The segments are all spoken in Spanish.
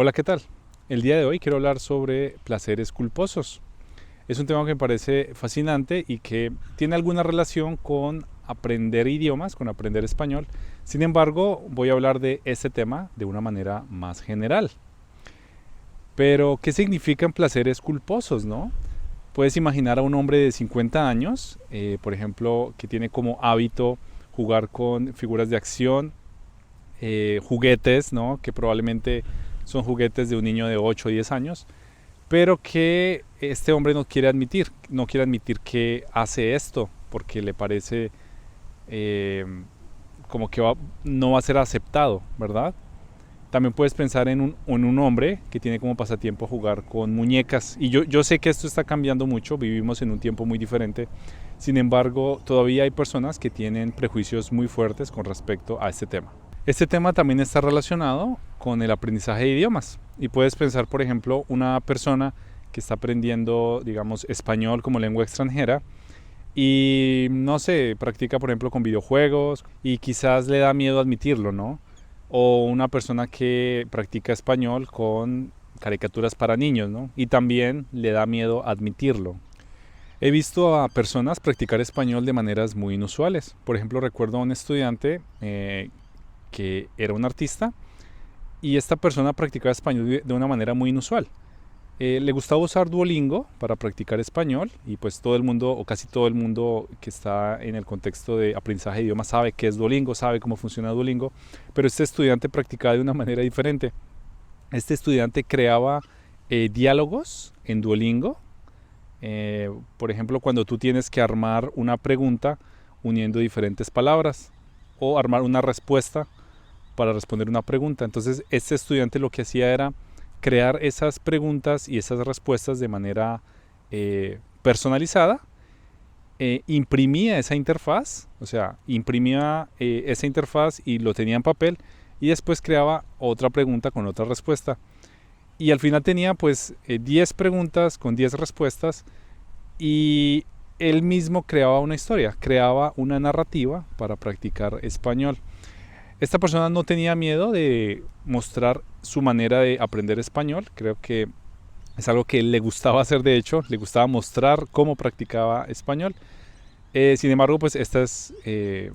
Hola, ¿qué tal? El día de hoy quiero hablar sobre placeres culposos. Es un tema que me parece fascinante y que tiene alguna relación con aprender idiomas, con aprender español. Sin embargo, voy a hablar de este tema de una manera más general. Pero, ¿qué significan placeres culposos, no? Puedes imaginar a un hombre de 50 años, por ejemplo, que tiene como hábito jugar con figuras de acción, juguetes, ¿no? Que probablemente son juguetes de un niño de 8 o 10 años, pero que este hombre no quiere admitir que hace esto, porque le parece eh, como que no va a ser aceptado, ¿verdad? También puedes pensar en un hombre que tiene como pasatiempo jugar con muñecas. Y yo sé que esto está cambiando mucho, vivimos en un tiempo muy diferente. Sin embargo, todavía hay personas que tienen prejuicios muy fuertes con respecto a este tema. Este tema también está relacionado con el aprendizaje de idiomas. Y puedes pensar, por ejemplo, una persona que está aprendiendo, digamos, español como lengua extranjera y, no sé, practica, por ejemplo, con videojuegos y quizás le da miedo admitirlo, ¿no? O una persona que practica español con caricaturas para niños, ¿no? Y también le da miedo admitirlo. He visto a personas practicar español de maneras muy inusuales. Por ejemplo, recuerdo a un estudiante que era un artista y esta persona practicaba español de una manera muy inusual. Le gustaba usar Duolingo para practicar español y pues todo el mundo o casi todo el mundo que está en el contexto de aprendizaje de idiomas sabe qué es Duolingo, sabe cómo funciona Duolingo, pero este estudiante practicaba de una manera diferente. Este estudiante creaba diálogos en Duolingo. Por ejemplo, cuando tú tienes que armar una pregunta uniendo diferentes palabras o armar una respuesta para responder una pregunta. Entonces, este estudiante lo que hacía era crear esas preguntas y esas respuestas de manera personalizada, imprimía esa interfaz, o sea, imprimía esa interfaz y lo tenía en papel y después creaba otra pregunta con otra respuesta. Y al final tenía pues 10 preguntas con 10 respuestas y él mismo creaba una historia, creaba una narrativa para practicar español. Esta persona no tenía miedo de mostrar su manera de aprender español. Creo que es algo que le gustaba hacer, de hecho, le gustaba mostrar cómo practicaba español. Sin embargo, pues esta es,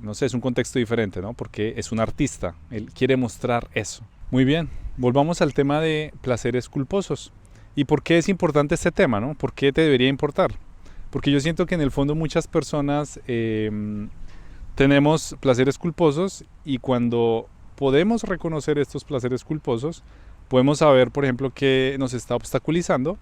no sé, es un contexto diferente, ¿no? Porque es un artista, él quiere mostrar eso. Muy bien, volvamos al tema de placeres culposos. ¿Y por qué es importante este tema, no? ¿Por qué te debería importar? Porque yo siento que en el fondo muchas personas tenemos placeres culposos y cuando podemos reconocer estos placeres culposos, podemos saber, por ejemplo, qué nos está obstaculizando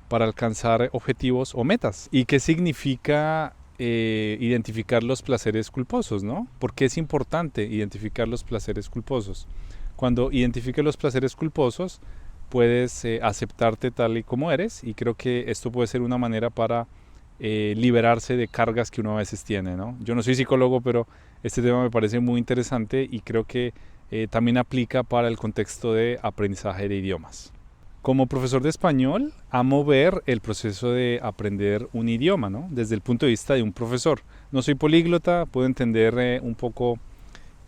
para alcanzar objetivos o metas. ¿Y qué significa identificar los placeres culposos, ¿no? ¿Por qué es importante identificar los placeres culposos? Cuando identifiques los placeres culposos, puedes aceptarte tal y como eres y creo que esto puede ser una manera para liberarse de cargas que uno a veces tiene, ¿no? Yo no soy psicólogo, pero este tema me parece muy interesante y creo que también aplica para el contexto de aprendizaje de idiomas. Como profesor de español, amo ver el proceso de aprender un idioma, ¿no? Desde el punto de vista de un profesor. No soy políglota, puedo entender un poco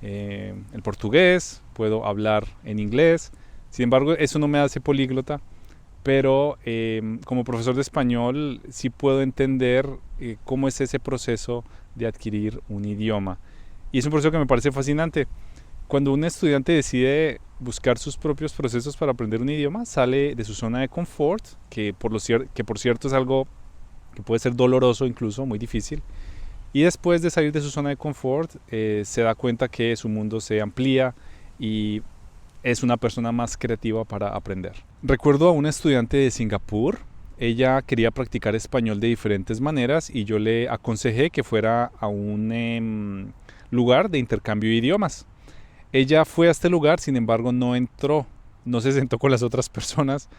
el portugués, puedo hablar en inglés. Sin embargo, eso no me hace políglota, pero como profesor de español sí puedo entender cómo es ese proceso de adquirir un idioma. Y es un proceso que me parece fascinante. Cuando un estudiante decide buscar sus propios procesos para aprender un idioma, sale de su zona de confort, que por cierto es algo que puede ser doloroso incluso, muy difícil. Y después de salir de su zona de confort, se da cuenta que su mundo se amplía y es una persona más creativa para aprender. Recuerdo a una estudiante de Singapur. Ella quería practicar español de diferentes maneras y yo le aconsejé que fuera a un lugar de intercambio de idiomas. Ella fue a este lugar, sin embargo no entró, no se sentó con las otras personas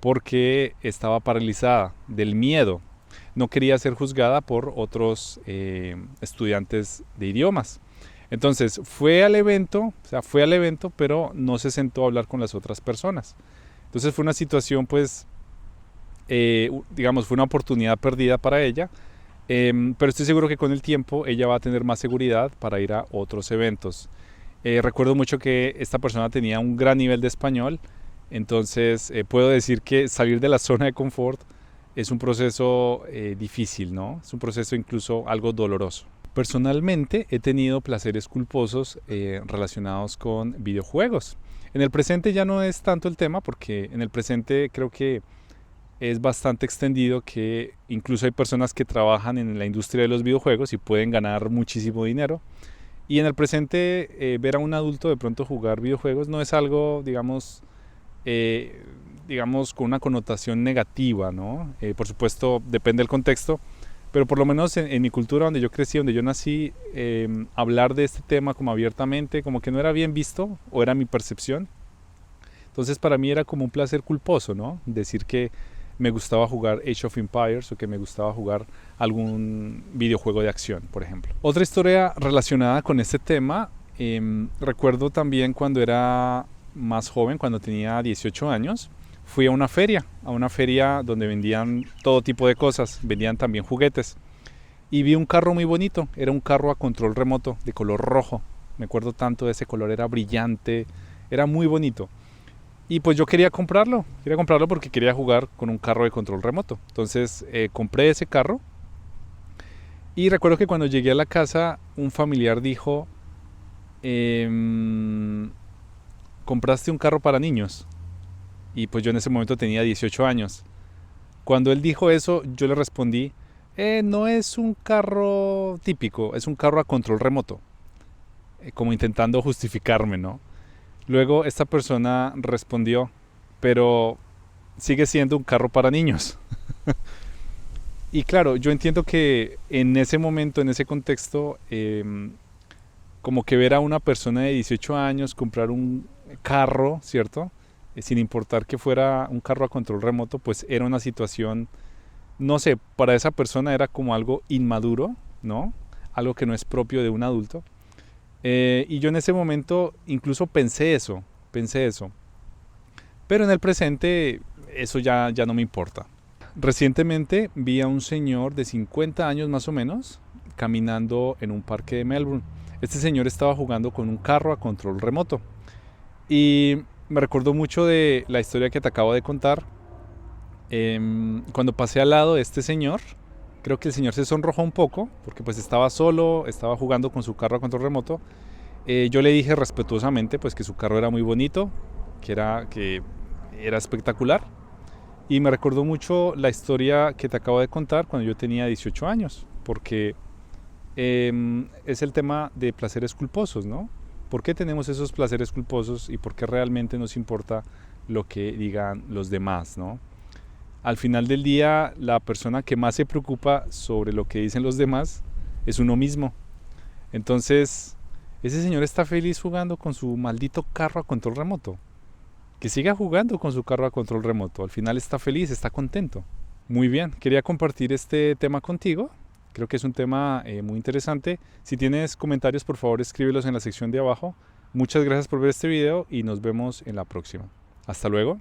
porque estaba paralizada del miedo. No quería ser juzgada por otros estudiantes de idiomas. Entonces fue al evento, pero no se sentó a hablar con las otras personas. Entonces fue una situación, pues, digamos, fue una oportunidad perdida para ella, pero estoy seguro que con el tiempo ella va a tener más seguridad para ir a otros eventos. Recuerdo mucho que esta persona tenía un gran nivel de español, Entonces puedo decir que salir de la zona de confort es un proceso difícil, ¿no? Es un proceso incluso algo doloroso. Personalmente he tenido placeres culposos relacionados con videojuegos. En el presente ya no es tanto el tema porque en el presente creo que es bastante extendido, que incluso hay personas que trabajan en la industria de los videojuegos y pueden ganar muchísimo dinero. Y en el presente ver a un adulto de pronto jugar videojuegos no es algo, digamos, con una connotación negativa, ¿no? Por supuesto, depende del contexto, pero por lo menos en mi cultura, donde yo crecí, donde yo nací, hablar de este tema como abiertamente, como que no era bien visto, o era mi percepción. Entonces para mí era como un placer culposo, ¿no? Decir que me gustaba jugar Age of Empires o que me gustaba jugar algún videojuego de acción, por ejemplo. Otra historia relacionada con este tema, recuerdo también cuando era más joven, cuando tenía 18 años, fui a una feria donde vendían todo tipo de cosas, vendían también juguetes, y vi un carro muy bonito, era un carro a control remoto de color rojo, me acuerdo tanto de ese color, era brillante, era muy bonito. Y pues yo quería comprarlo porque quería jugar con un carro de control remoto. Entonces compré ese carro y recuerdo que cuando llegué a la casa un familiar dijo, compraste un carro para niños. Y pues yo en ese momento tenía 18 años. Cuando él dijo eso yo le respondí, no es un carro típico, es un carro a control remoto. Como intentando justificarme, ¿no? Luego esta persona respondió, pero sigue siendo un carro para niños. Y claro, yo entiendo que en ese momento, en ese contexto, como que ver a una persona de 18 años comprar un carro, ¿cierto? Sin importar que fuera un carro a control remoto, pues era una situación, no sé, para esa persona era como algo inmaduro, ¿no? Algo que no es propio de un adulto. Y yo en ese momento incluso pensé eso. Pero en el presente eso ya no me importa. Recientemente vi a un señor de 50 años más o menos caminando en un parque de Melbourne. Este señor estaba jugando con un carro a control remoto. Y me recordó mucho de la historia que te acabo de contar. Cuando pasé al lado de este señor, creo que el señor se sonrojó un poco porque pues estaba solo, estaba jugando con su carro a control remoto. Yo le dije respetuosamente pues que su carro era muy bonito, que era espectacular. Y me recordó mucho la historia que te acabo de contar cuando yo tenía 18 años, porque es el tema de placeres culposos, ¿no? ¿Por qué tenemos esos placeres culposos y por qué realmente nos importa lo que digan los demás, ¿no? Al final del día, la persona que más se preocupa sobre lo que dicen los demás es uno mismo. Entonces, ese señor está feliz jugando con su maldito carro a control remoto. Que siga jugando con su carro a control remoto. Al final está feliz, está contento. Muy bien, quería compartir este tema contigo. Creo que es un tema muy interesante. Si tienes comentarios, por favor, escríbelos en la sección de abajo. Muchas gracias por ver este video y nos vemos en la próxima. Hasta luego.